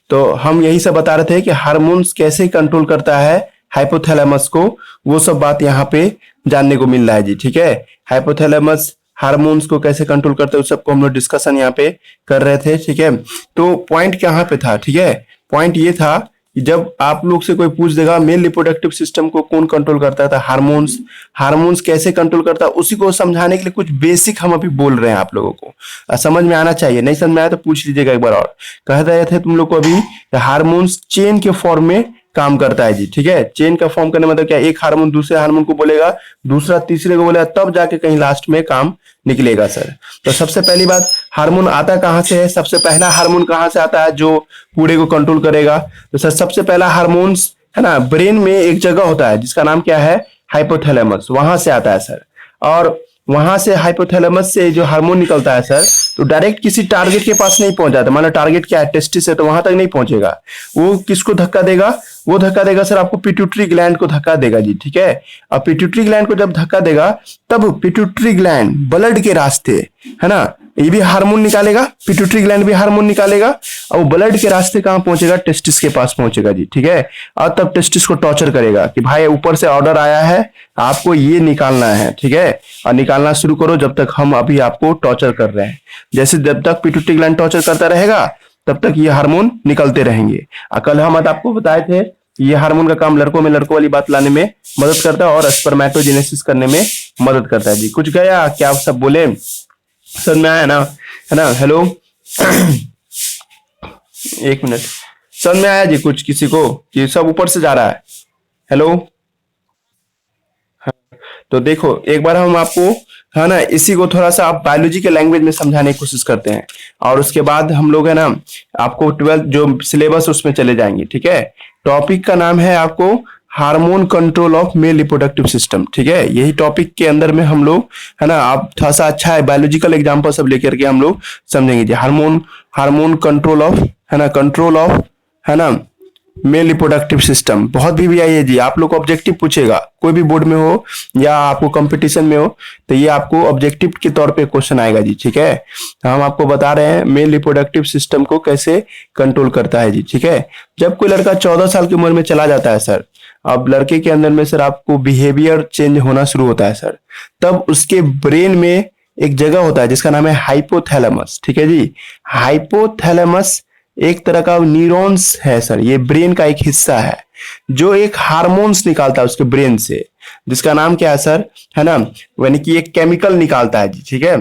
तो हम यही सब बता रहे थे कि हार्मोन्स कैसे कंट्रोल करता है हाइपोथैलेमस को, वो सब बात यहाँ पे जानने को मिल रहा है जी। ठीक है, हाइपोथैलेमस हार्मोन्स को कैसे कंट्रोल करते हैं उस सबको हम लोग डिस्कशन यहाँ पे कर रहे थे। ठीक है, तो पॉइंट कहाँ पे था? ठीक है, पॉइंट ये था कि जब आप लोग से कोई पूछ देगा मेल रिप्रोडक्टिव सिस्टम को कौन कंट्रोल करता है, तो हार्मोन्स। हार्मोन्स कैसे कंट्रोल करता है उसी को समझाने के लिए कुछ बेसिक हम अभी बोल रहे हैं आप लोगों को। समझ में आना चाहिए, नहीं समझ में आया तो पूछ लीजिएगा एक बार और। कह रहे थे तुम लोग को अभी हार्मोन्स चेन के फॉर्म में काम करता है जी। ठीक है, चेन का फॉर्म करने मतलब क्या, एक हार्मोन दूसरे हार्मोन को बोलेगा, दूसरा तीसरे को बोलेगा, तब जाके कहीं लास्ट में काम निकलेगा सर। तो सबसे पहली बात, हार्मोन आता कहाँ से है? सबसे पहला हार्मोन कहाँ से आता है जो पूरे को कंट्रोल करेगा? तो सर सबसे पहला हार्मोन्स है ना, ब्रेन में एक जगह होता है जिसका नाम क्या है, हाइपोथैलेमस, वहां से आता है सर। और वहां से हाइपोथैलेमस से जो हार्मोन निकलता है सर, तो डायरेक्ट किसी टारगेट के पास नहीं पहुंच जाता। मान लो टारगेट क्या है, टेस्टिस है, तो वहां तक नहीं पहुंचेगा। वो किसको धक्का देगा? वो धक्का देगा सर आपको पिट्यूटरी ग्लैंड को धक्का देगा जी। ठीक है, अब पिट्यूटरी ग्लैंड को जब धक्का देगा, तब पिट्यूटरी ग्लैंड ब्लड के रास्ते है ना, ये भी हार्मोन निकालेगा, पिट्यूटरी ग्लैंड भी हार्मोन निकालेगा, और वो ब्लड के रास्ते कहां पहुंचेगा? टेस्टिस के पास पहुंचेगा जी। ठीक है, और तब टेस्टिस को टॉर्चर करेगा कि भाई ऊपर से ऑर्डर आया है, आपको ये निकालना है। ठीक है, और निकालना शुरू करो, जब तक हम अभी आपको टॉर्चर कर रहे हैं। जैसे जब तक पिट्यूटरी ग्लैंड टॉर्चर करता रहेगा, तब तक ये हार्मोन निकलते रहेंगे। कल हम आपको बताए थे ये हार्मोन का काम लड़कों में लड़कों वाली बात लाने में मदद करता है और स्पर्मेटोजेनेसिस करने में मदद करता है जी। कुछ गया क्या आप सब बोले? समझ में आया ना? है ना? हेलो एक मिनट, समझ में आया जी कुछ किसी को कि सब ऊपर से जा रहा है? हेलो, तो देखो एक बार हम आपको है ना इसी को थोड़ा सा आप बायोलॉजी के लैंग्वेज में समझाने की कोशिश करते हैं, और उसके बाद हम लोग है ना आपको 12th जो सिलेबस उसमें चले जाएंगे। ठीक है, टॉपिक का नाम है आपको hormone control of male reproductive system. ठीक है, यही टॉपिक के अंदर में हम लोग है ना, आप थोड़ा सा अच्छा है बायोलॉजिकल एग्जांपल सब लेकर के हम लोग समझेंगे जी। हार्मोन हार्मोन कंट्रोल ऑफ है ना, कंट्रोल ऑफ है ना मेल रिप्रोडक्टिव सिस्टम। बहुत भी आई है जी, आप लोग को ऑब्जेक्टिव पूछेगा कोई भी बोर्ड में हो या आपको कंपटीशन में हो, तो ये आपको ऑब्जेक्टिव के तौर पे क्वेश्चन आएगा जी। ठीक है, हम आपको बता रहे हैं मेल रिप्रोडक्टिव सिस्टम को कैसे कंट्रोल करता है जी। ठीक है, जब कोई लड़का 14 साल की उम्र में चला जाता है सर, अब लड़के के अंदर में सर आपको बिहेवियर चेंज होना शुरू होता है सर, तब उसके ब्रेन में एक जगह होता है जिसका नाम है हाइपोथैलेमस। ठीक है जी, हाइपोथैलेमस एक तरह का न्यूरॉन्स है सर, ये ब्रेन का एक हिस्सा है जो एक हार्मोन्स निकालता है उसके ब्रेन से, जिसका नाम क्या है सर, है ना, यानी कि एक केमिकल निकालता है जी। ठीक है,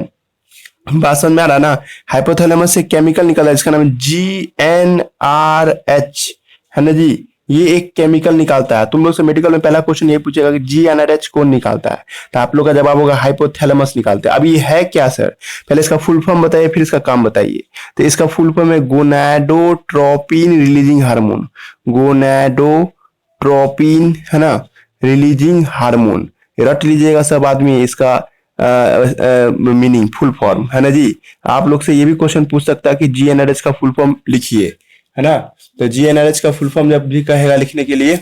बात समझ में आ रहा है ना? हाइपोथैलेमस से केमिकल निकलता है जिसका नाम है GnRH, है ना जी। ये एक केमिकल निकालता है। तुम लोग से मेडिकल में पहला क्वेश्चन ये पूछेगा कि GnRH कौन निकालता है, तो आप लोग का जवाब होगा हाइपोथैलेमस निकालते हैं। अब ये है क्या सर? पहले इसका फुल फॉर्म बताइए, फिर इसका काम बताइए। तो इसका फुल फॉर्म है गोनाडोट्रोपिन रिलीजिंग हार्मोन। गोनाडोट्रोपिन है ना, रिलीजिंग हार्मोन। रट लीजिएगा सब आदमी इसका मीनिंग, फुल फॉर्म, है ना जी। आप लोग से ये भी क्वेश्चन पूछ सकता है कि GnRH का फुल फॉर्म लिखिए, है ना। तो GnRH का फुल फॉर्म जब भी कहेगा लिखने के लिए,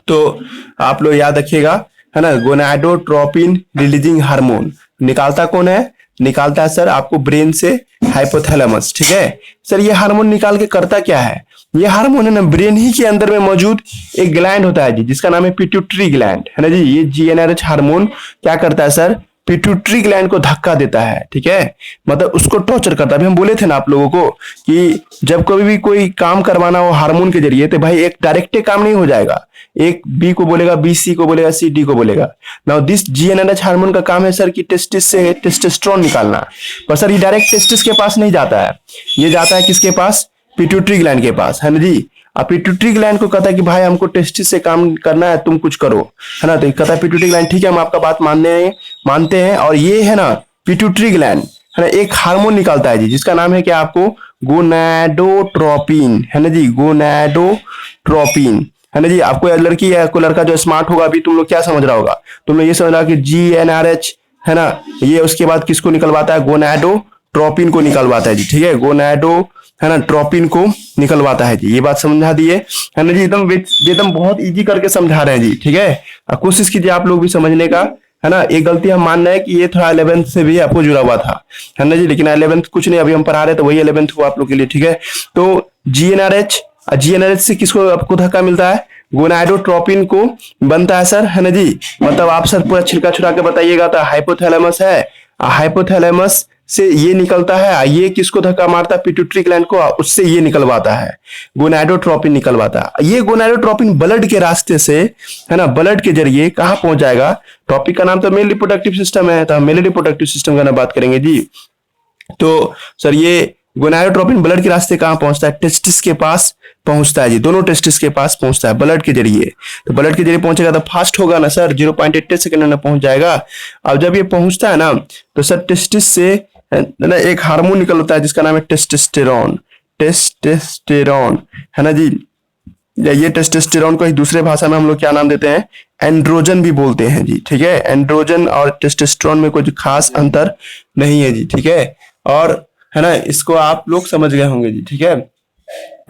तो आप लोग याद रखिएगा, है ना, गोनाडोट्रोपिन रिलीजिंग हार्मोन निकालता कौन है? निकालता है सर आपको ब्रेन से हाइपोथैलेमस। ठीक है सर, ये हार्मोन निकाल के करता क्या है? ये हार्मोन है ना ब्रेन ही के अंदर में मौजूद एक ग्लैंड होता है जी, जिसका नाम है पिट्यूटरी ग्लैंड, है ना जी। ये GnRH हार्मोन क्या करता है सर? पिट्यूटरी ग्लैंड को धक्का देता है। ठीक है, मतलब उसको टॉर्चर करता है। अभी हम बोले थे ना आप लोगों को कि जब कभी भी कोई काम करवाना हो हार्मोन के जरिए, तो भाई एक डायरेक्ट काम नहीं हो जाएगा, एक बी को बोलेगा, बी सी को बोलेगा, सी डी को बोलेगा। नाउ दिस GnRH हार्मोन का काम है सर कि टेस्टिस से टेस्टोस्टेरोन निकालना, पर सर ये डायरेक्ट टेस्टिस के पास नहीं जाता है, ये जाता है किसके पास? पिट्यूटरी ग्लैंड के पास, है ना जी। अब पिट्यूटरी ग्लैंड को कहता है कि भाई हमको टेस्टिस से काम करना है, तुम कुछ करो, है ना। तो कहता है पिट्यूटरी ग्लैंड ठीक है हम आपका बात मानते हैं, और ये है ना पिट्यूटरी ग्लैंड है ना एक हार्मोन निकालता है जी, जिसका नाम है क्या आपको? गोनाडोट्रोपिन, है ना जी, गोनाडोट्रोपिन, है ना जी। आपको लड़की है, कोई लड़का जो स्मार्ट होगा, अभी तुम लोग क्या समझ रहा होगा? तुम लोग ये समझ रहा कि GnRH है ना, ये उसके बाद किसको निकलवाता है? गोनाडोट्रोपिन को निकलवाता है जी। ठीक है, गोनाडो है ना ट्रोपिन को निकलवाता है जी। ये बात समझा दिए, है ना जी। एकदम बहुत इजी करके समझा रहे हैं जी। ठीक है, कोशिश कीजिए आप लोग भी समझने का, है ना। एक गलती हम मान रहे हैं कि ये थोड़ा 11th से भी आपको जुड़ा हुआ था, है ना जी, लेकिन 11th कुछ नहीं, अभी हम पढ़ा रहे तो वही 11th हुआ आप लोग के लिए। ठीक है, तो GnRH, GnRH से किसको आपको धक्का मिलता है? गोनाडोट्रोपिन को बनता है सर, है ना जी। मतलब आप सर पूरा छिलका छुड़ा के बताइएगा तो हाइपोथैलेमस है, हाइपोथैलेमस से ये निकलता है, ये किसको धक्का मारता है? पिट्यूटरी ग्लैंड को, उससे ये निकलवाता है, गोनाडोट्रोपिन निकलवाता है। ये गोनाडोट्रोपिन ब्लड के रास्ते से, है ना, ब्लड के जरिए कहाँ पहुंच जाएगा? टॉपिक का नाम तो मेल रिप्रोडक्टिव सिस्टम है, तो हम मेल रिप्रोडक्टिव सिस्टम का ना बात करेंगे जी। तो सर ये गोनाडोट्रोपिन ब्लड के रास्ते कहाँ पहुंचता है? टेस्टिस के पास पहुंचता है जी, दोनों टेस्टिस के पास पहुंचता है ब्लड के जरिए। तो ब्लड के जरिए पहुंचेगा तो फास्ट होगा ना सर, 0.88 सेकंड में पहुंच जाएगा। अब जब ये पहुंचता है ना तो सर टेस्टिस से ना एक हार्मोन निकलता है जिसका नाम है टेस्टोस्टेरोन, टेस्टोस्टेरोन, है ना जी। ये टेस्टोस्टेरोन को ही दूसरे भाषा में हम लोग क्या नाम देते हैं? एंड्रोजन भी बोलते हैं जी, ठीक है। एंड्रोजन और टेस्टोस्टेरोन में कोई खास अंतर नहीं है जी, ठीक है। और है ना, इसको आप लोग समझ गए होंगे जी, ठीक है।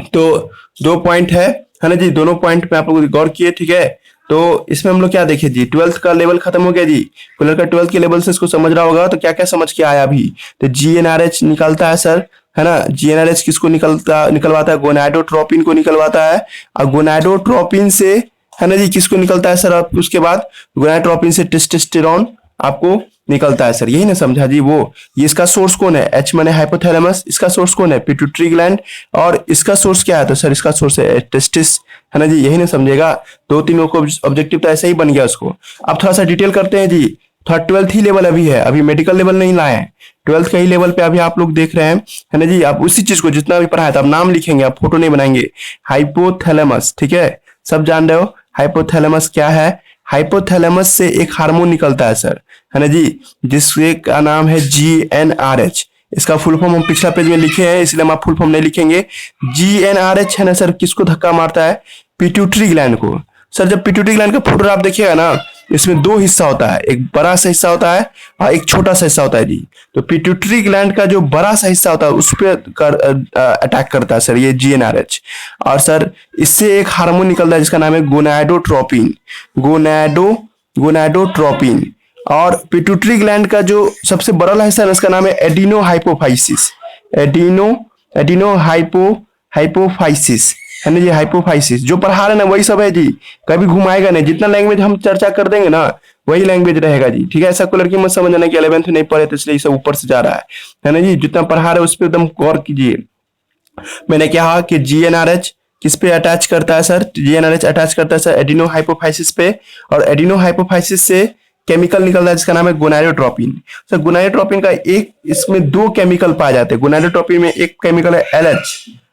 तो 2 पॉइंट है ना जी, दोनों पॉइंट पे आप लोग गौर किए, ठीक है। तो इसमें हम लोग क्या देखे जी? 12th का लेवल खत्म हो गया जी, कुलर का 12th के लेवल से इसको समझ रहा होगा। तो क्या क्या समझ के आया अभी? तो GnRH निकलता है सर, है ना। GnRH किसको निकलवाता है? गोनाडोट्रोपिन को निकलवाता है। और गोनाडोट्रोपिन से, है ना जी, किसको निकलता है सर? आप उसके बाद गोनाडोट्रोपिन से टेस्टोस्टेरोन आपको निकलता है सर, यही ना समझा जी। वो ये इसका सोर्स कौन है? H माने हाइपोथैलेमस, इसका सोर्स कौन है? Pituitary gland. और इसका सोर्स क्या है? तो सर इसका सोर्स है टेस्टिस, है ना जी, यही ना समझेगा। 2-3 को ऑब्जेक्टिव तो ऐसे ही बन गया उसको। अब थोड़ा सा डिटेल करते हैं जी। थोड़ा 12th ही लेवल अभी है, अभी मेडिकल लेवल नहीं लाए हैं, 12th का ही लेवल पे अभी आप लोग देख रहे हैं, है ना जी। आप उसी चीज को जितना भी पढ़ा है, तो आप नाम लिखेंगे, आप फोटो नहीं बनाएंगे। हाइपोथैलेमस, ठीक है, सब जान रहे हो हाइपोथैलेमस क्या है? हाइपोथैलेमस से एक हार्मोन निकलता है सर, है ना जी, जिसके का नाम है GnRH। इसका फुल फॉर्म हम पिछला पेज में लिखे हैं, इसलिए हम आप फुल फॉर्म नहीं लिखेंगे। GnRH है ना सर, किसको धक्का मारता है? पिट्यूटरी ग्लैंड को। सर जब पिट्यूटरी ग्लैंड का फोटो आप देखिएगा ना, इसमें 2 हिस्सा होता है, एक बड़ा सा हिस्सा होता है और एक छोटा सा हिस्सा होता है जी। तो पिट्यूटरी ग्लैंड का जो बड़ा सा हिस्सा होता है उस पर अटैक करता है सर ये GnRH। और सर इससे एक हार्मोन निकलता है जिसका नाम है गोनाडोट्रोपिन, गोनाडोट्रोपिन। और पिट्यूटरी ग्लैंड का जो सबसे बड़ा हिस्सा है उसका नाम है एडिनोहाइपोफाइसिस, हाइपोफाइसिस, है ना जी, हाइपोफाइसिस। जो पढ़ा रहे ना वही सब है जी, कभी घुमाएगा नहीं। जितना लैंग्वेज हम चर्चा कर देंगे ना वही लैंग्वेज रहेगा जी, ठीक है। ऐसा कोई लड़की मत समझना कि 11th नहीं पढ़े तो इसलिए सब ऊपर से जा रहा है ना जी। जितना पढ़ा रहे उस पर एकदम गौर कीजिए। मैंने कहा कि GnRH किस पे अटैच करता है सर? GnRH अटैच करता है सर एडिनोहाइपोफाइसिस पे। और एडिनोहाइपोफाइसिस से केमिकल निकलता है जिसका नाम है गोनाडोट्रोपिन। सर गोनाडोट्रोपिन का एक, इसमें 2 केमिकल पाए जाते हैं। गोनाडोट्रोपिन में एक केमिकल है LH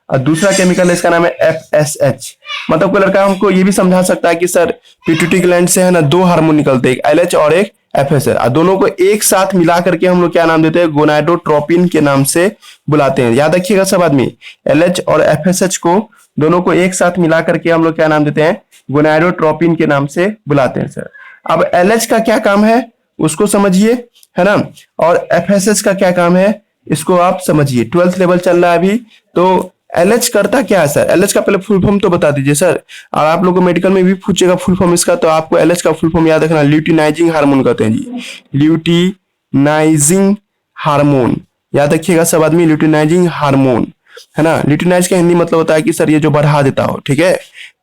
और दूसरा केमिकल है इसका नाम है FSH। मतलब कोई लड़का हमको ये भी समझा सकता है कि सर पिट्यूटरी ग्लैंड से है ना 2 हार्मोन निकलते हैं, एक LH और एक FSH, और दोनों को एक साथ मिला करके हम लोग क्या नाम देते हैं? गोनाडोट्रोपिन के नाम से बुलाते हैं। याद रखिएगा सब आदमी, LH और FSH को दोनों को एक साथ मिला करके हम लोग क्या नाम देते हैं? गोनाडोट्रोपिन के नाम से बुलाते हैं सर। अब LH का क्या काम है उसको समझिए, है ना, और FSH का क्या काम है इसको आप समझिए। 12th लेवल चल रहा है अभी। तो LH करता क्या है सर? LH का पहले फुल फॉर्म तो बता दीजिए सर। और आप लोगों को मेडिकल में भी पूछेगा फुल फॉर्म इसका, तो आपको LH का फुल फॉर्म याद रखना, ल्यूटिनाइजिंग हार्मोन कहते हैं जी, ल्यूटिनाइजिंग हार्मोन। याद रखिएगा सब आदमी, ल्यूटिनाइजिंग हार्मोन, है ना। ल्यूटिनाइज का हिंदी मतलब होता है कि सर ये जो बढ़ा देता हो, ठीक है।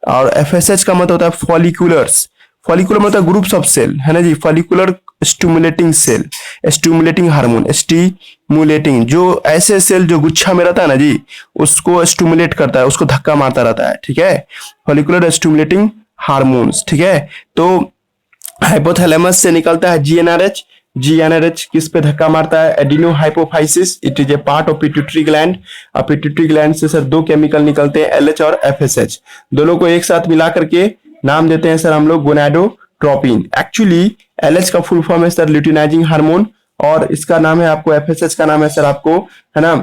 और FSH का मतलब होता है फॉलिकुलर्स, फॉलिकुलर मतलब ग्रुप्स ऑफ सेल, है ना जी, follicular stimulating cell, stimulating hormone, stimulating, जो ऐसे सेल जो गुच्छा में रहता है ना जी उसको स्टिमुलेट करता है, उसको धक्का मारता रहता है, ठीक है, फॉलिकुलर स्टिमुलेटिंग हार्मोन्स, ठीक है। तो हाइपोथैलेमस से निकलता है GnRH। GnRH किस पे धक्का मारता है? Adenohypophysis, it is a part of pituitary gland. और पिट्यूटरी ग्लैंड से सर 2 केमिकल निकलते हैं, LH और FSH, दोनों को एक साथ मिला करके नाम देते हैं सर हम लोग गोनाडोट्रोपिन। एक्चुअली LH का फुल फॉर्म है सर ल्यूटिनाइजिंग हार्मोन, और इसका नाम है आपको FSH का नाम है सर आपको, है ना,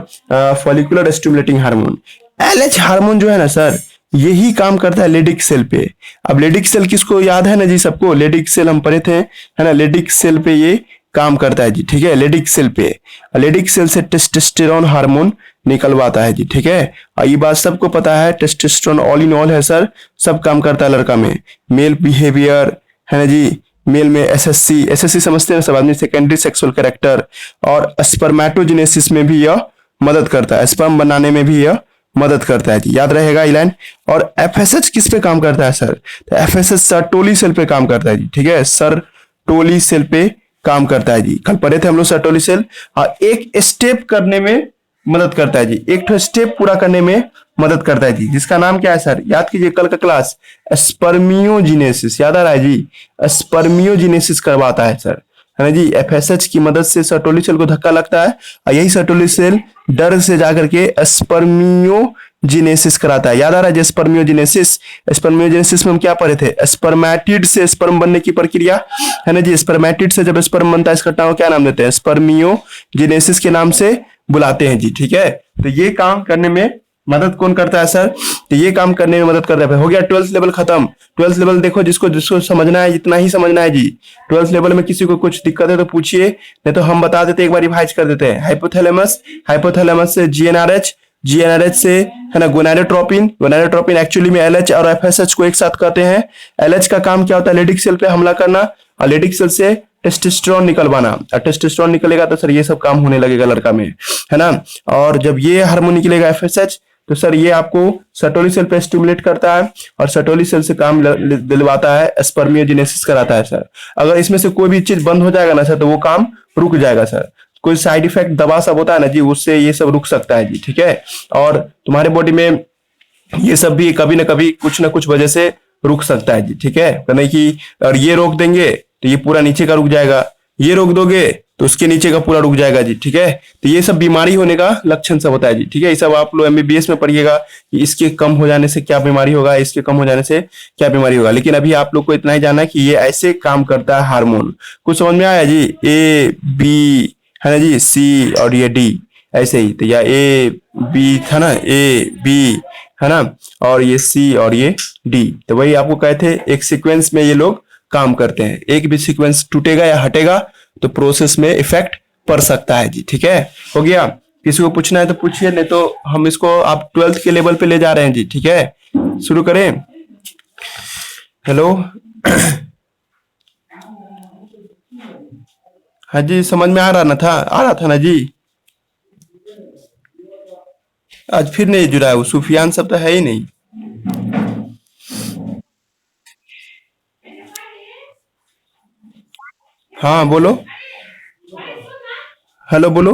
follicular stimulating hormone. LH hormone जो है ना सर यही काम करता है लेडिक सेल पे। अब लेडिक सेल किसको याद है ना जी सबको? लेडिक सेल हम पढ़े थे, है ना, लेडिक सेल पे ये काम करता है जी, ठीक है, लेडिक सेल पे। लेडिक सेल से टेस्टोस्टेरोन हार्मोन निकलवाता है जी, ठीक है। और ये बात सबको पता है, टेस्टोस्टेरोन ऑल इन ऑल है सर, सब काम करता है लड़का में। मेल बिहेवियर, है ना जी, मेल में एसएससी समझते हैं सब आदमी, सेकेंडरी सेक्सुअल कैरेक्टर। और स्पर्मेटोजेनेसिस में भी यह मदद करता है, स्पर्म बनाने में भी यह मदद करता है जी, याद रहेगा ये लाइन। और एफएसएच किस पे काम करता है सर? तो एफएसएच सर्टोली सेल पे काम करता है जी, ठीक है, सर्टोली सेल पे काम करता है जी। कल पढ़े थे हम लोग सर्टोली सेल। एक स्टेप करने में मदद करता है जी, एक स्टेप पूरा करने में मदद करता है जी, जिसका नाम क्या है सर? याद कीजिए कल का क्लास, स्पर्मियोजेनेसिस। याद आ रहा है जी? स्पर्मियोजेनेसिस करवाता है सर, है ना जी। एफएसएच की मदद से सर्टोली सेल को धक्का लगता है और यही सर्टोली सेल डर से जाकर के स्पर्मियोजेनेसिस कराता है। याद आ रहा है? स्पर्मियोजेनेसिस, स्पर्मियोजेनेसिस में हम क्या पढ़े थे? स्पर्मेटिड से स्पर्म बनने की प्रक्रिया, है ना जी। स्पर्मेटिड से जब स्पर्म बनता है इस घटना को क्या नाम देते हैं? स्पर्मियोजेनेसिस के नाम से बुलाते हैं जी, ठीक है। तो ये काम करने में मदद कौन करता है सर? तो ये काम करने में मदद करता है। हो गया 12th लेवल खत्म। 12th लेवल देखो, जिसको जिसको समझना है इतना ही समझना है जी। 12th लेवल में किसी को कुछ दिक्कत है तो पूछिए, नहीं तो हम बता देते, एक बार रिवाइज कर देते हैं। हाइपोथैलेमस, हाइपोथैलेमस से जीएनआरएच, जीएनआरएच से है ना गोनाडोट्रोपिन, गोनाडोट्रोपिन एक्चुअली में एलएच और एफएसएच को एक साथ करते हैं। एलएच का काम क्या होता है? लेडिक सेल पे हमला करना, और लेडिक सेल से टेस्टोस्टेरोन निकलवाना, और टेस्टोस्टेरोन निकलेगा तो सर ये सब काम होने लगेगा लड़का में, है ना। और जब ये हार्मोन निकलेगा एफएसएच, तो सर ये आपको सर्टोली सेल पे स्टिमुलेट करता है और सर्टोली सेल से काम दिलवाता है, स्पर्मियोजेनेसिस कराता है सर। अगर इसमें से कोई भी चीज बंद हो जाएगा ना सर, तो वो काम रुक जाएगा सर। कोई साइड इफेक्ट दवा सब होता है ना जी, उससे ये सब रुक सकता है जी, ठीक है। और तुम्हारे बॉडी में ये सब भी कभी ना कभी कुछ ना कुछ वजह से रुक सकता है जी, ठीक है। तो नहीं कि और ये रोक देंगे तो ये पूरा नीचे का रुक जाएगा, ये रोक दोगे तो उसके नीचे का पूरा रुक जाएगा जी, ठीक है। तो ये सब बीमारी होने का लक्षण सब होता है जी, ठीक है। ये सब आप लोग एमबीबीएस में पढ़िएगा कि इसके कम हो जाने से क्या बीमारी होगा, इसके कम हो जाने से क्या बीमारी होगा। लेकिन अभी आप लोग को इतना ही जानना है कि ये ऐसे काम करता है हार्मोन। कुछ समझ में आया जी? ए बी है ना जी, सी और ये डी ऐसे ही। तो या ए बी था ना, ए बी है ना, और ये सी और ये डी। तो वही आपको कहे थे, एक सीक्वेंस में ये लोग काम करते हैं। एक भी सीक्वेंस टूटेगा या हटेगा तो प्रोसेस में इफेक्ट पड़ सकता है जी, ठीक है। हो गया? किसी को पूछना है तो पूछिए, नहीं तो हम इसको आप 12th के लेवल पे ले जा रहे हैं जी, ठीक है। शुरू करें? हेलो हाँ जी, समझ में आ रहा ना था? आ रहा था ना जी? आज फिर नहीं जुड़ा है वो सुफियान सब तो है ही नहीं। हाँ बोलो, हेलो बोलो।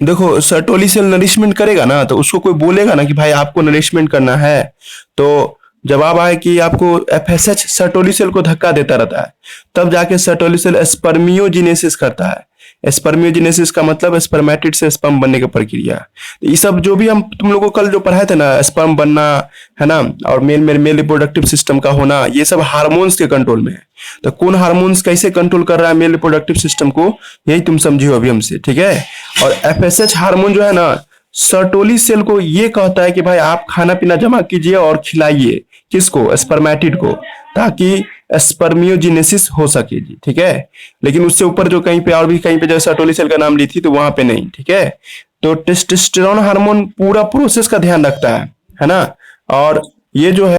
देखो सर्टोली सेल नरिशमेंट करेगा ना, तो उसको कोई बोलेगा ना कि भाई आपको नरिशमेंट करना है, तो जवाब आए कि आपको एफएसएच सर्टोली सेल को धक्का देता रहता है, तब जाके सर्टोली सेल स्पर्मियोजेनेसिस करता है। स्पर्मियोजेनेसिस का मतलब स्पर्मेटिड से स्पर्म बनने की प्रक्रिया। तो ये सब जो भी हम तुम लोगों को कल जो पढ़ाए थे ना, स्पर्म बनना, है ना, और male male male reproductive system का होना, ये सब हार्मोन्स के कंट्रोल में है। तो कौन हार्मोन्स कैसे कंट्रोल कर रहा है मेल रिप्रोडक्टिव सिस्टम को, यही तुम समझियो अभी हमसे, ठीक है। और एफएसएच हार्मोन जो है ना, सर्टोली सेल को ये कहता है कि भाई आप खाना पीना जमा कीजिए और खिलाइए, किसको? स्पर्मेटिड को, ताकि स्पर्मियोजेनेसिस हो सके जी, ठीक है। लेकिन उससे ऊपर जो कहीं पे और भी कहीं पे जैसे सर्टोली सेल का नाम ली थी, तो वहां पे नहीं, ठीक है। तो टेस्टोस्टेरोन हार्मोन पूरा प्रोसेस का ध्यान रखता है ना। और ये जो है